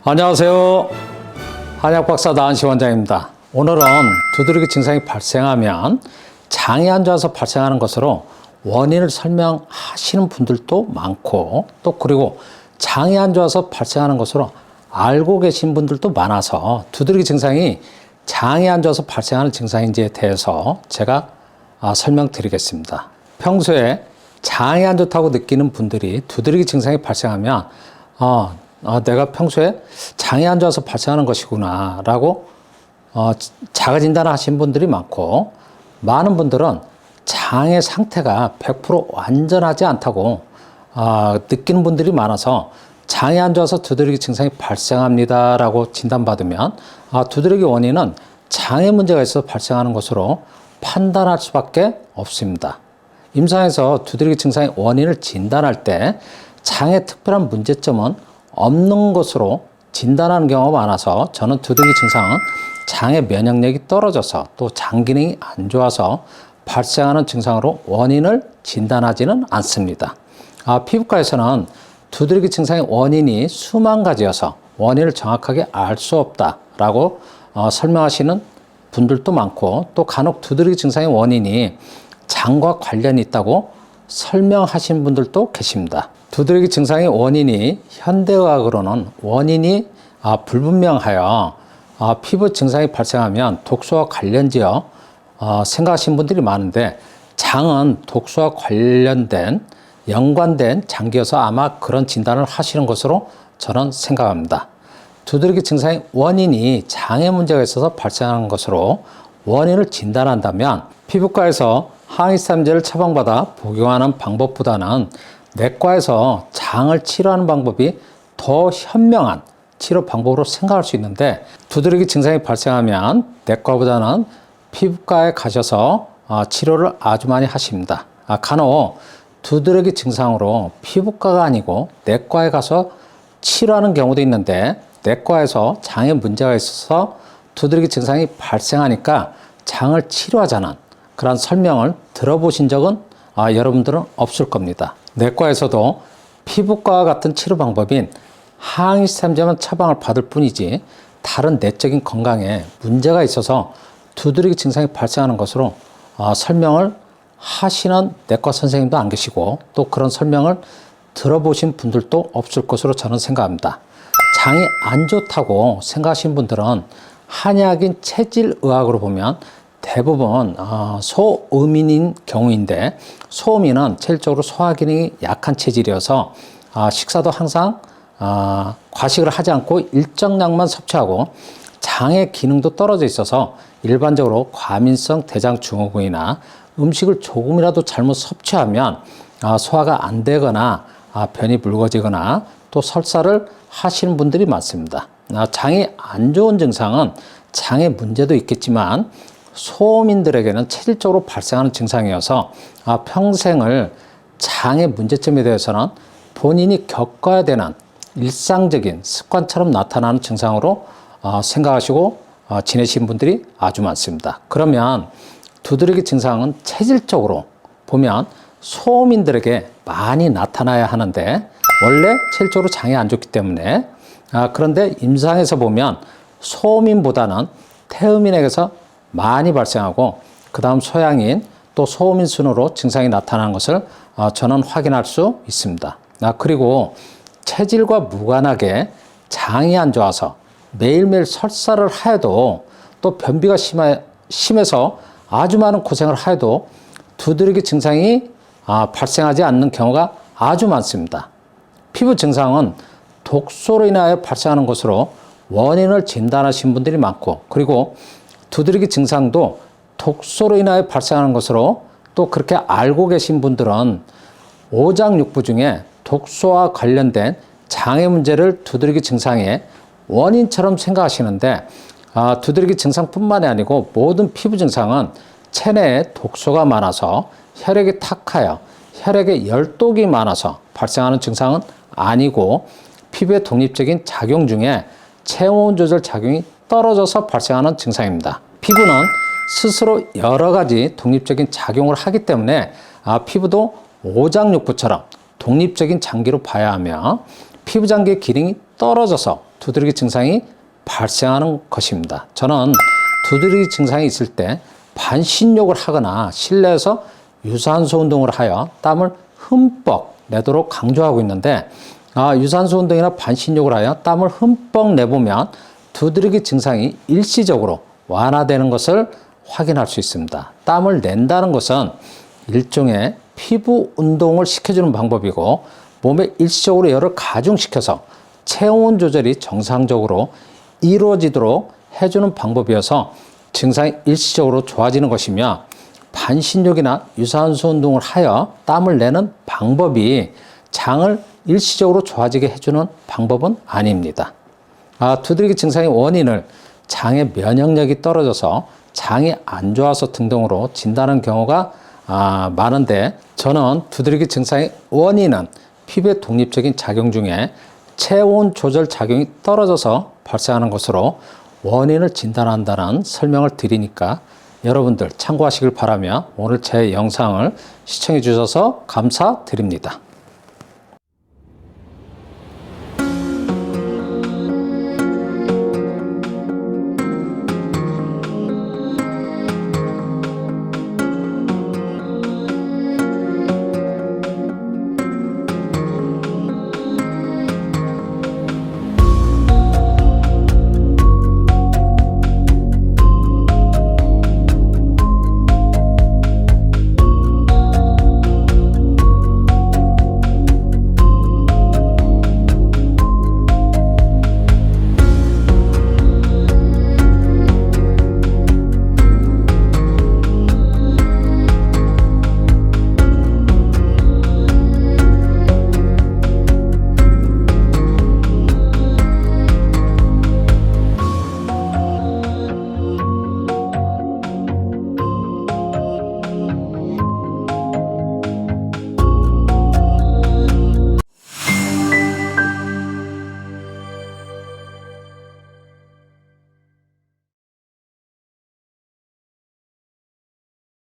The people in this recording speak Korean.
안녕하세요. 한약박사 나은시 원장입니다. 오늘은 두드러기 증상이 발생하면 장이 안 좋아서 발생하는 것으로 원인을 설명하시는 분들도 많고, 또 그리고 장이 안 좋아서 발생하는 것으로 알고 계신 분들도 많아서 두드러기 증상이 장이 안 좋아서 발생하는 증상인지에 대해서 제가 설명드리겠습니다. 평소에 장이 안 좋다고 느끼는 분들이 두드러기 증상이 발생하면 내가 평소에 장이 안 좋아서 발생하는 것이구나 라고 자가진단을 하신 분들이 많고, 많은 분들은 장의 상태가 100% 완전하지 않다고 느끼는 분들이 많아서 장이 안 좋아서 두드러기 증상이 발생합니다 라고 진단받으면 두드러기 원인은 장에 문제가 있어서 발생하는 것으로 판단할 수밖에 없습니다. 임상에서 두드러기 증상의 원인을 진단할 때 장에 특별한 문제점은 없는 것으로 진단하는 경우가 많아서, 저는 두드러기 증상은 장의 면역력이 떨어져서 또 장 기능이 안 좋아서 발생하는 증상으로 원인을 진단하지는 않습니다. 피부과에서는 두드러기 증상의 원인이 수만 가지여서 원인을 정확하게 알 수 없다라고 설명하시는 분들도 많고, 또 간혹 두드러기 증상의 원인이 장과 관련이 있다고 설명하신 분들도 계십니다. 두드러기 증상의 원인이 현대의학으로는 원인이 불분명하여 피부 증상이 발생하면 독소와 관련지어 생각하시는 분들이 많은데, 장은 독소와 관련된 연관된 장기여서 아마 그런 진단을 하시는 것으로 저는 생각합니다. 두드러기 증상의 원인이 장에 문제가 있어서 발생하는 것으로 원인을 진단한다면 피부과에서 항히스타민제를 처방받아 복용하는 방법보다는 내과에서 장을 치료하는 방법이 더 현명한 치료 방법으로 생각할 수 있는데, 두드러기 증상이 발생하면 내과보다는 피부과에 가셔서 치료를 아주 많이 하십니다. 간혹 두드러기 증상으로 피부과가 아니고 내과에 가서 치료하는 경우도 있는데, 내과에서 장에 문제가 있어서 두드러기 증상이 발생하니까 장을 치료하자는 그런 설명을 들어보신 적은 여러분들은 없을 겁니다. 내과에서도 피부과와 같은 치료 방법인 항히스타민제만 처방을 받을 뿐이지 다른 내적인 건강에 문제가 있어서 두드러기 증상이 발생하는 것으로 설명을 하시는 내과 선생님도 안 계시고, 또 그런 설명을 들어보신 분들도 없을 것으로 저는 생각합니다. 장이 안 좋다고 생각하신 분들은 한약인 체질의학으로 보면 대부분 소음인인 경우인데, 소음인은 체질적으로 소화 기능이 약한 체질이어서 식사도 항상 과식을 하지 않고 일정량만 섭취하고 장의 기능도 떨어져 있어서 일반적으로 과민성 대장증후군이나 음식을 조금이라도 잘못 섭취하면 소화가 안 되거나 변이 묽어지거나 또 설사를 하시는 분들이 많습니다. 장이 안 좋은 증상은 장에 문제도 있겠지만 소음인들에게는 체질적으로 발생하는 증상이어서 평생을 장의 문제점에 대해서는 본인이 겪어야 되는 일상적인 습관처럼 나타나는 증상으로 생각하시고 지내신 분들이 아주 많습니다. 그러면 두드러기 증상은 체질적으로 보면 소음인들에게 많이 나타나야 하는데, 원래 체질적으로 장이 안 좋기 때문에 그런데 임상에서 보면 소음인보다는 태음인에게서 많이 발생하고, 그 다음 소양인 또 소음인 순으로 증상이 나타나는 것을 저는 확인할 수 있습니다. 그리고 체질과 무관하게 장이 안 좋아서 매일매일 설사를 하여도, 또 변비가 심해서 아주 많은 고생을 하여도 두드러기 증상이 발생하지 않는 경우가 아주 많습니다. 피부 증상은 독소로 인하여 발생하는 것으로 원인을 진단하신 분들이 많고, 그리고 두드러기 증상도 독소로 인하여 발생하는 것으로 또 그렇게 알고 계신 분들은 오장육부 중에 독소와 관련된 장의 문제를 두드러기 증상의 원인처럼 생각하시는데, 두드러기 증상뿐만이 아니고 모든 피부 증상은 체내에 독소가 많아서 혈액이 탁하여 혈액에 열독이 많아서 발생하는 증상은 아니고, 피부의 독립적인 작용 중에 체온 조절 작용이 떨어져서 발생하는 증상입니다. 피부는 스스로 여러 가지 독립적인 작용을 하기 때문에 피부도 오장육부처럼 독립적인 장기로 봐야 하며, 피부 장기의 기능이 떨어져서 두드러기 증상이 발생하는 것입니다. 저는 두드러기 증상이 있을 때 반신욕을 하거나 실내에서 유산소 운동을 하여 땀을 흠뻑 내도록 강조하고 있는데, 유산소 운동이나 반신욕을 하여 땀을 흠뻑 내보면 두드러기 증상이 일시적으로 완화되는 것을 확인할 수 있습니다. 땀을 낸다는 것은 일종의 피부 운동을 시켜주는 방법이고, 몸에 일시적으로 열을 가중시켜서 체온 조절이 정상적으로 이루어지도록 해주는 방법이어서 증상이 일시적으로 좋아지는 것이며, 반신욕이나 유산소 운동을 하여 땀을 내는 방법이 장을 일시적으로 좋아지게 해주는 방법은 아닙니다. 두드러기 증상의 원인을 장의 면역력이 떨어져서 장이 안 좋아서 등등으로 진단하는 경우가 많은데, 저는 두드러기 증상의 원인은 피부의 독립적인 작용 중에 체온 조절 작용이 떨어져서 발생하는 것으로 원인을 진단한다는 설명을 드리니까 여러분들 참고하시길 바라며 오늘 제 영상을 시청해 주셔서 감사드립니다.